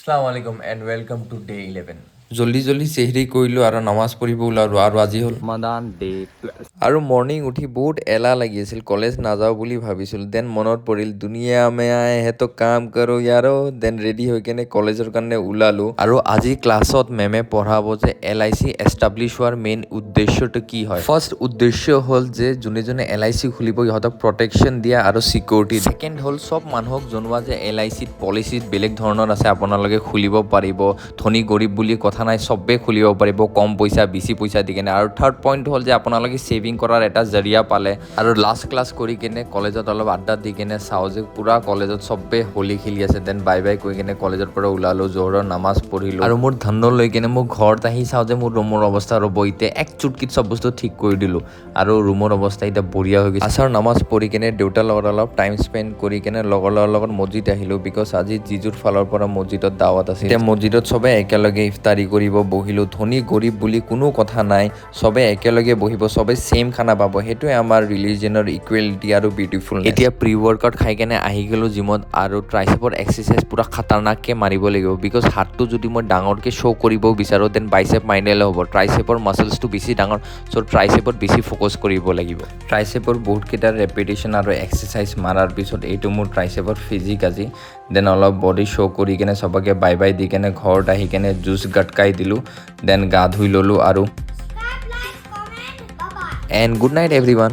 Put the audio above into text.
Assalamu alaikum and welcome to day 11. জল্দি জল্দি চেহৰি কৰিলোঁ আৰু নামাজ পঢ়িব ওলালোঁ আৰু আজি হ'ল Ramadan Day Plus. আৰু মৰ্ণিং উঠি বহুত এলাহ লাগি আছিল কলেজ নাযাওঁ বুলি ভাবিছিলোঁ দেন মনত পৰিল দুনিয়া মে আয়ে হে তো কাম কৰোঁ ইয়াৰো দেন ৰেডি হৈ কেনে কলেজৰ কাৰণে ওলালোঁ আৰু আজি ক্লাছত মেমে পঢ়াব যে LIC এষ্টাব্লিছ হোৱাৰ মেইন উদ্দেশ্যটো কি হয় ফাৰ্ষ্ট উদ্দেশ্য হ'ল যে যোনে যোনে LIC খুলিব ইহঁতক প্ৰটেকশ্যন দিয়া আৰু ছিকিউৰিটি ছেকেণ্ড হ'ল চব মানুহক জনোৱা যে LICত পলিচিত বেলেগ ধৰণৰ আছে আপোনালোকে খুলিব পাৰিব ধনী গৰীব বুলি কথা নাই চবেই খুলিব পাৰিব কম পইচা বেছি পইচা দি কেনে আৰু থাৰ্ড পইণ্ট হ'ল যে আপোনালোকে ছেভিং কৰাৰ এটা জৰিয়া পালে আৰু লাষ্ট ক্লাছ কৰি কেনে কলেজত অলপ আড্ডা দি কেনে চাওঁ যে পুৰা কলেজত চবেই হোলী খেলি আছে দেন বাই বাই কৈ কেনে কলেজৰ পৰা ওলালোঁ জোহৰৰ নামাজ পঢ়িলোঁ আৰু মোৰ ধান্দ লৈ কেনে মোৰ ঘৰত আহি চাওঁ যে মোৰ ৰুমৰ অৱস্থা ৰ'ব এতিয়া এক চুটকিত চব বস্তু ঠিক কৰি দিলোঁ আৰু ৰুমৰ অৱস্থা এতিয়া বঢ়িয়া হৈ গৈছে আছাৰ নামাজ পঢ়ি কেনে দেউতাৰ লগত অলপ টাইম স্পেণ্ড কৰি কেনে লগৰ লগত মছজিদ আহিলোঁ বিকজ আজি জিজুৰ ফালৰ পৰা মছজিদত দাৱাত আছে এতিয়া মছজিদত চবে একেলগে ইফতাৰী কৰিব বহিলোঁ ধনী গৰীব বুলি কোনো কথা নাই চবে একেলগে বহিব চবে ছেম খানা পাব সেইটোৱে আমাৰ ৰিলিজনৰ ইকুৱেলিটি আৰু বিউটিফুল এতিয়া প্ৰি ৱৰ্কআউট খাই কেনে আহি গ'লোঁ জিমত আৰু ট্ৰাইচেপৰ এক্সাৰচাইজ পুৰা খাতাৰনাককৈ মাৰিব লাগিব বিকজ হাতটো যদি মই ডাঙৰকৈ শ্ব' কৰিব বিচাৰোঁ দেন বাইচেপ মাৰিলে হ'ব ট্ৰাইচেপৰ মাছলছটো বেছি ডাঙৰ চ' ট্ৰাইচেপত বেছি ফ'কাছ কৰিব লাগিব ট্ৰাইচেপৰ বহুতকেইটা ৰেপিটেশ্যন আৰু এক্সাৰচাইজ মাৰাৰ পিছত এইটো মোৰ ট্ৰাইচেপৰ ফিজিক আজি দেন অলপ বডি শ্ব' কৰি কেনে চবকে বাই বাই দি কেনে ঘৰত আহি কেনে জুচ গটকাই দিলোঁ দেন গা ধুই ল'লোঁ আৰু এণ্ড গুড নাইট এভৰিৱান